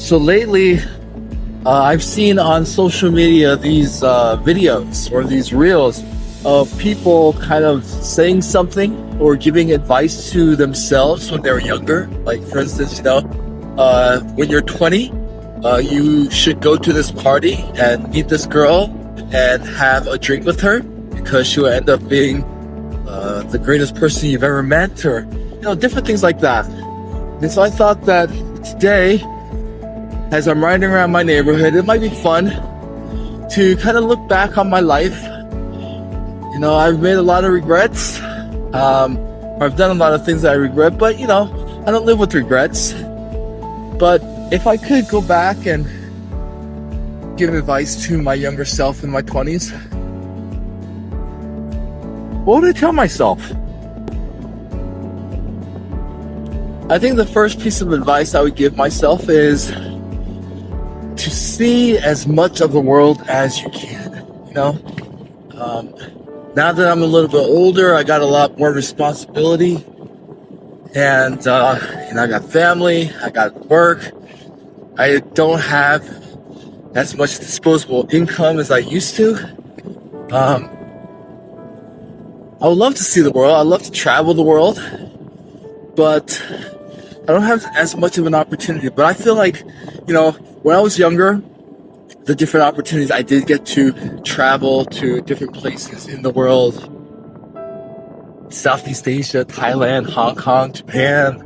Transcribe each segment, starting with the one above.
So lately, I've seen on social media these videos or these reels of people kind of saying something or giving advice to themselves when they're younger. Like, for instance, when you're 20, you should go to this party and meet this girl and have a drink with her because she'll end up being the greatest person you've ever met, or different things like that. And so I thought that today, as I'm riding around my neighborhood, it might be fun to kind of look back on my life. I've made a lot of regrets. I've done a lot of things that I regret, but I don't live with regrets. But if I could go back and give advice to my younger self in my 20s, what would I tell myself? I think the first piece of advice I would give myself is to see as much of the world as you can. Now that I'm a little bit older, I got a lot more responsibility, and I got family, I got work. I don't have as much disposable income as I used to. I would love to see the world. I'd love to travel the world, but I don't have as much of an opportunity. But I feel like, when I was younger, the different opportunities I did get to travel to different places in the world: Southeast Asia, Thailand, Hong Kong, Japan,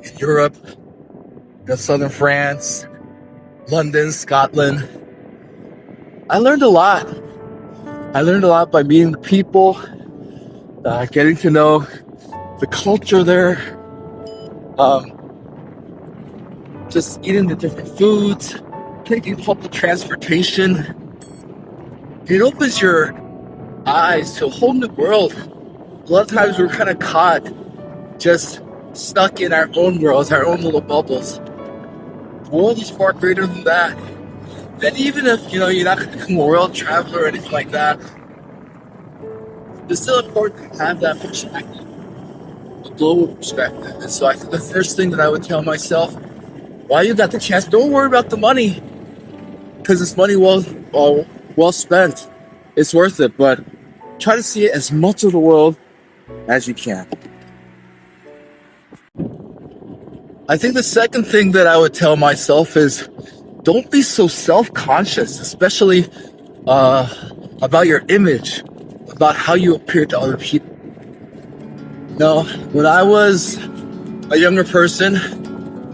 in Europe, southern France, London, Scotland. I learned a lot. I learned a lot by meeting the people, getting to know the culture there, just eating the different foods, taking public transportation. It opens your eyes to a whole new world. A lot of times we're kind of caught, just stuck in our own worlds, our own little bubbles. The world is far greater than that. And even if, you're not going to become a world traveler or anything like that, it's still important to have that perspective, a global perspective. And so I think the first thing that I would tell myself, while you got the chance, don't worry about the money, because it's money well spent. It's worth it, but try to see as much of the world as you can. I think the second thing that I would tell myself is, don't be so self-conscious, especially about your image, about how you appear to other people. When I was a younger person,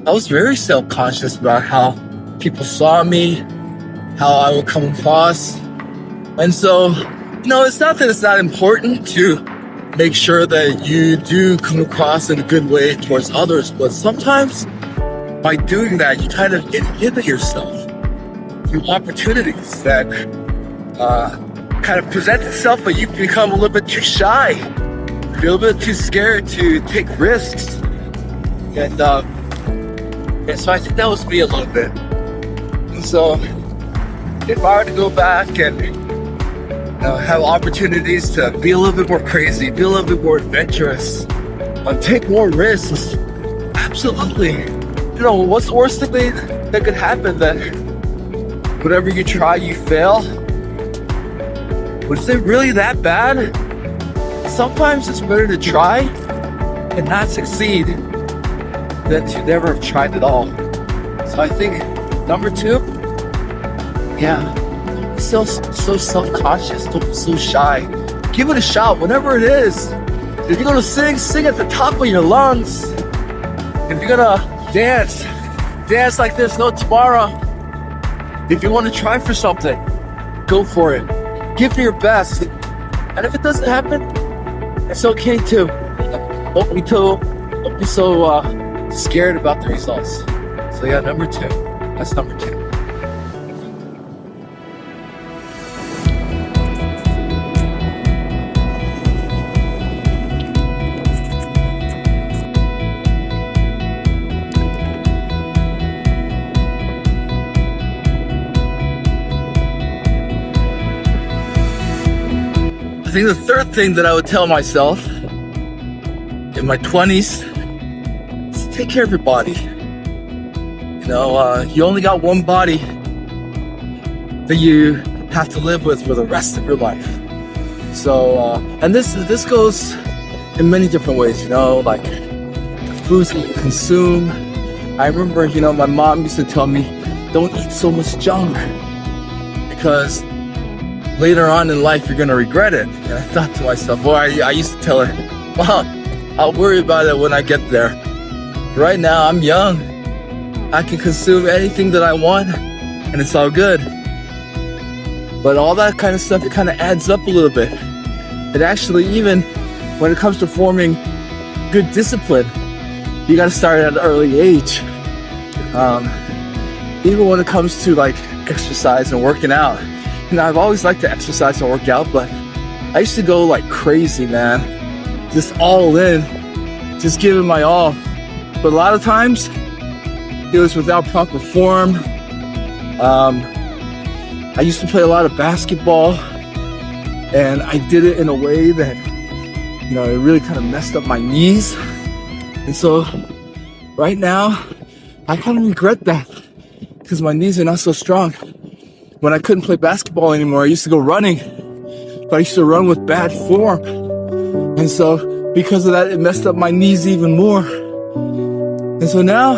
I was very self-conscious about how people saw me, how I would come across. And so, it's not that it's not important to make sure that you do come across in a good way towards others, but sometimes by doing that, you kind of inhibit yourself from opportunities that kind of present itself, but you become a little bit too shy, a little bit too scared to take risks. And so I think that was me a little bit. And so if I were to go back and have opportunities to be a little bit more crazy, be a little bit more adventurous, take more risks, absolutely. What's the worst thing that could happen? That whatever you try, you fail? Was it really that bad? Sometimes it's better to try and not succeed than to never have tried at all. So I think number 2, so self-conscious, don't be so shy. Give it a shot, whatever it is. If you're gonna sing at the top of your lungs. If you're gonna dance like there's no tomorrow. If you want to try for something, go for it. Give it your best. And if it doesn't happen, it's okay too. Don't be so scared about the results. So number 2. That's number 2. I think the third thing that I would tell myself in my 20s is to take care of your body. You only got one body that you have to live with for the rest of your life. So, and this goes in many different ways, like the foods that you consume. I remember, my mom used to tell me, don't eat so much junk because later on in life, you're gonna regret it. And I thought to myself, I used to tell her, Mom, I'll worry about it when I get there. Right now, I'm young. I can consume anything that I want, and it's all good. But all that kind of stuff, it kind of adds up a little bit. It actually, even when it comes to forming good discipline, you gotta start at an early age. Even when it comes to like exercise and working out. I've always liked to exercise and work out, but I used to go like crazy, man. Just all in, just giving my all. But a lot of times, it was without proper form. I used to play a lot of basketball, and I did it in a way that, it really kind of messed up my knees. And so, right now, I kind of regret that, because my knees are not so strong. When I couldn't play basketball anymore, I used to go running, but I used to run with bad form. And so, because of that, it messed up my knees even more. And so now,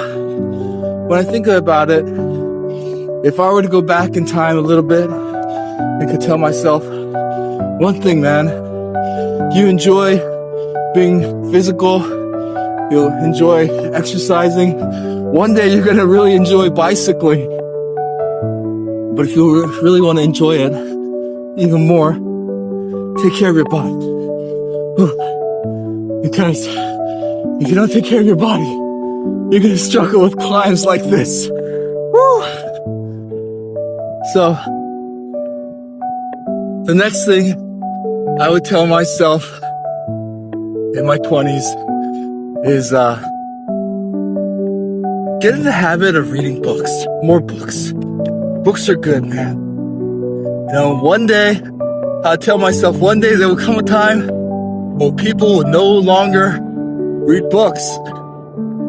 when I think about it, if I were to go back in time a little bit, I could tell myself, one thing, man, you enjoy being physical, you'll enjoy exercising. One day you're gonna really enjoy bicycling. But if you really want to enjoy it even more, take care of your body. Because if you don't take care of your body, you're going to struggle with climbs like this. Woo! So, the next thing I would tell myself in my 20s is get in the habit of reading books, more books. Books are good, man. One day, I'll tell myself one day there will come a time where people will no longer read books.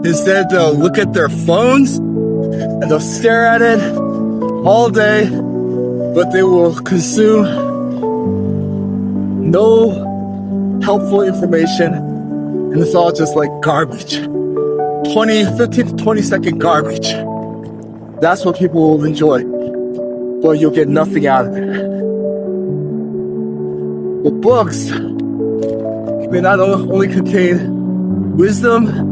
Instead, they'll look at their phones and they'll stare at it all day, but they will consume no helpful information, and it's all just like garbage. 15 to 20 second garbage. That's what people will enjoy, but you'll get nothing out of it. But books may not only contain wisdom,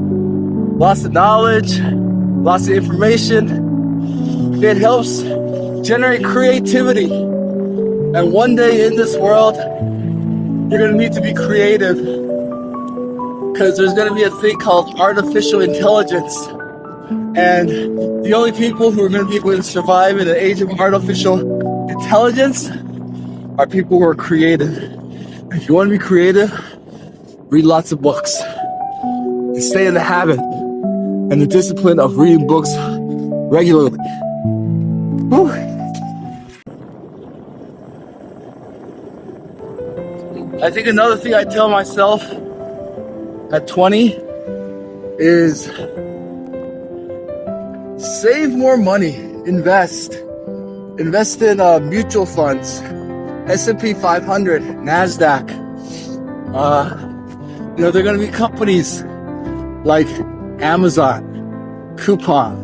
lots of knowledge, lots of information. It helps generate creativity. And one day in this world, you're gonna need to be creative, because there's gonna be a thing called artificial intelligence. And the only people who are going to be able to survive in an age of artificial intelligence are people who are creative. If you want to be creative, read lots of books. And stay in the habit and the discipline of reading books regularly. Whew. I think another thing I tell myself at 20 is save more money, invest in mutual funds, S&P 500, NASDAQ. There are going to be companies like Amazon, Coupon,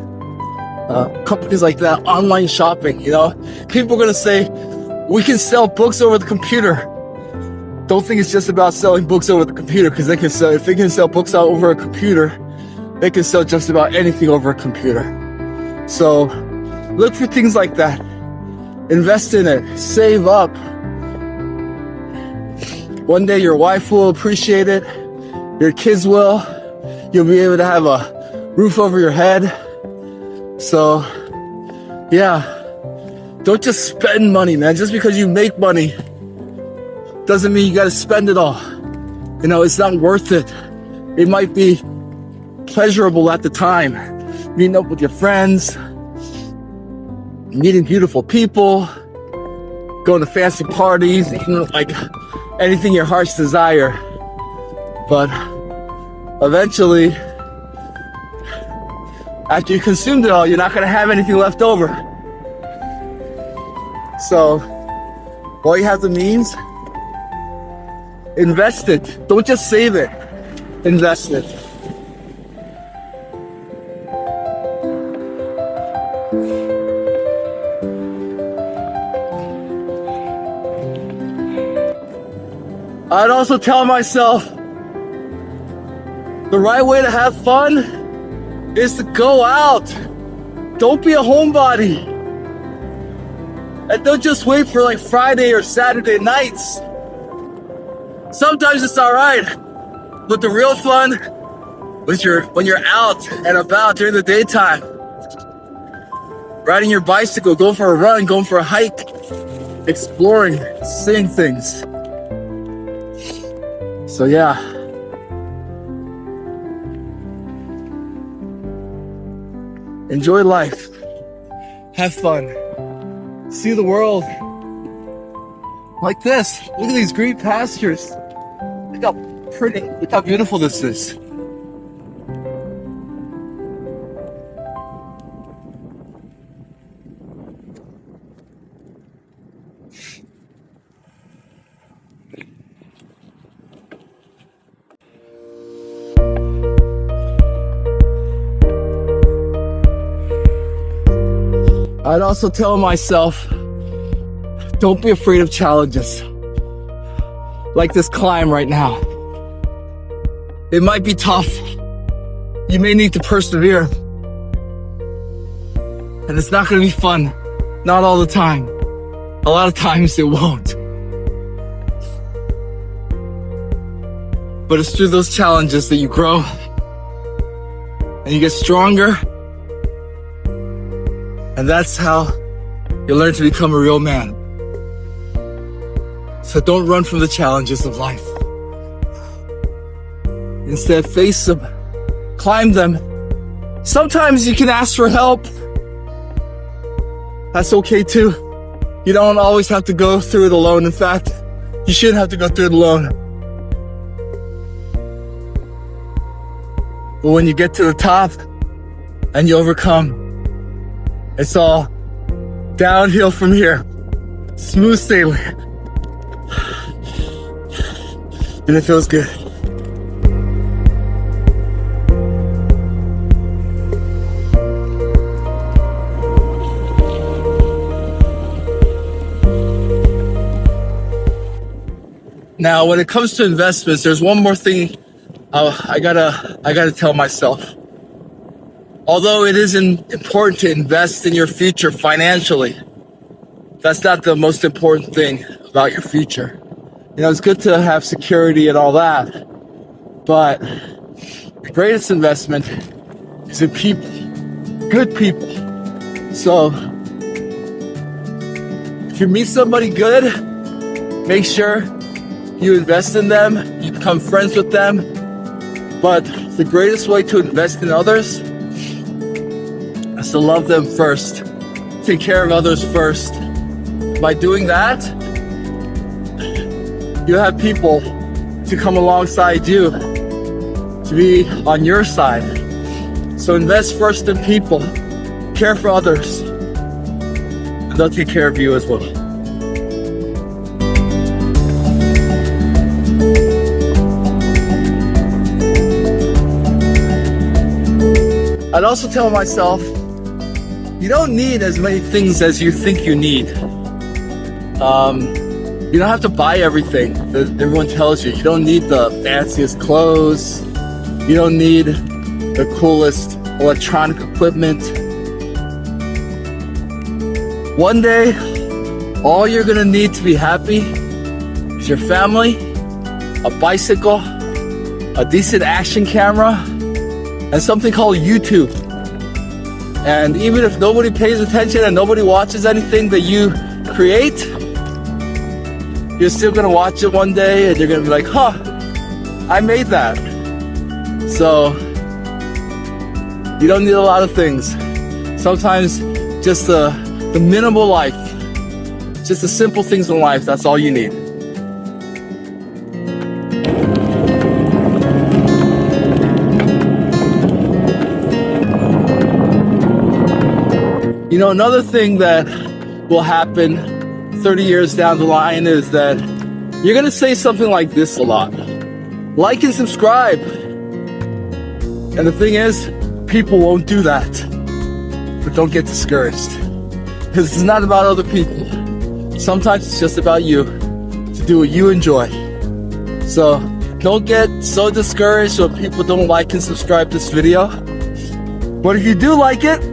companies like that, online shopping. People are going to say, we can sell books over the computer. Don't think it's just about selling books over the computer, because if they can sell books out over a computer, they can sell just about anything over a computer. So look for things like that. Invest in it. Save up. One day your wife will appreciate it. Your kids will. You'll be able to have a roof over your head. So, yeah. Don't just spend money, man. Just because you make money doesn't mean you gotta spend it all. It's not worth it. It might be pleasurable at the time. Meeting up with your friends, meeting beautiful people, going to fancy parties, like anything your heart's desire. But eventually, After you consumed it all, you're not gonna have anything left over. So, while you have the means, invest it. Don't just save it. Invest it. I'd also tell myself the right way to have fun is to go out. Don't be a homebody. And don't just wait for like Friday or Saturday nights. Sometimes it's alright, but the real fun is when you're out and about during the daytime. Riding your bicycle, going for a run, going for a hike, exploring, seeing things. So yeah. Enjoy life. Have fun. See the world. Like this. Look at these green pastures. Look how pretty, look how beautiful this is. I'd also tell myself, don't be afraid of challenges. Like this climb right now. It might be tough. You may need to persevere. And it's not gonna be fun. Not all the time. A lot of times it won't. But it's through those challenges that you grow and you get stronger. And that's how you learn to become a real man. So don't run from the challenges of life. Instead, face them, climb them. Sometimes you can ask for help. That's okay too. You don't always have to go through it alone. In fact, you shouldn't have to go through it alone. But when you get to the top and you overcome, it's all downhill from here. Smooth sailing. And it feels good. Now, when it comes to investments, there's one more thing I gotta tell myself. Although it is important to invest in your future financially, that's not the most important thing about your future. You know, it's good to have security and all that, but the greatest investment is in people, good people. So, if you meet somebody good, make sure you invest in them, you become friends with them. But the greatest way to invest in others is to love them first, take care of others first. By doing that, you have people to come alongside you, to be on your side. So invest first in people, care for others, and they'll take care of you as well. I'd also tell myself, you don't need as many things as you think you need. You don't have to buy everything that everyone tells you. You don't need the fanciest clothes. You don't need the coolest electronic equipment. One day, all you're gonna need to be happy is your family, a bicycle, a decent action camera, and something called YouTube. And even if nobody pays attention and nobody watches anything that you create, you're still gonna watch it one day and you're gonna be like, huh, I made that. So, you don't need a lot of things. Sometimes just the minimal life, just the simple things in life, that's all you need. You know, another thing that will happen 30 years down the line is that you're gonna say something like this a lot. Like and subscribe. And the thing is, people won't do that. But don't get discouraged. Because it's not about other people. Sometimes it's just about you. To do what you enjoy. So don't get so discouraged when people don't like and subscribe this video. But if you do like it,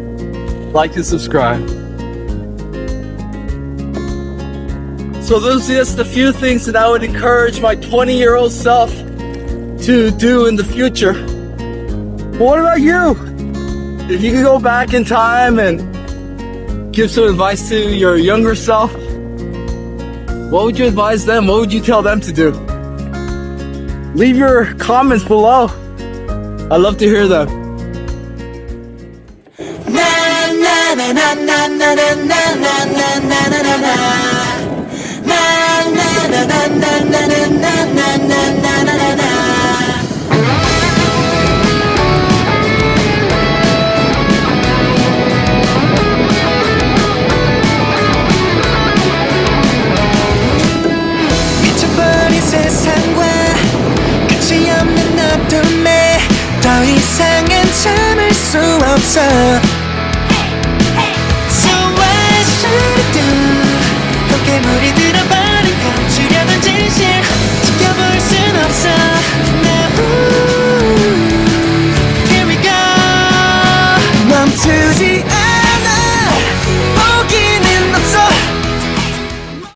like and subscribe. So those are just a few things that I would encourage my 20-year-old self to do in the future. But what about you? If you could go back in time and give some advice to your younger self, what would you advise them? What would you tell them to do? Leave your comments below. I'd love to hear them. 미쳐버린 세상과 끝이 없는 어둠에 더 이상은 참을 수 없어. So what should I do? 꽃괴물이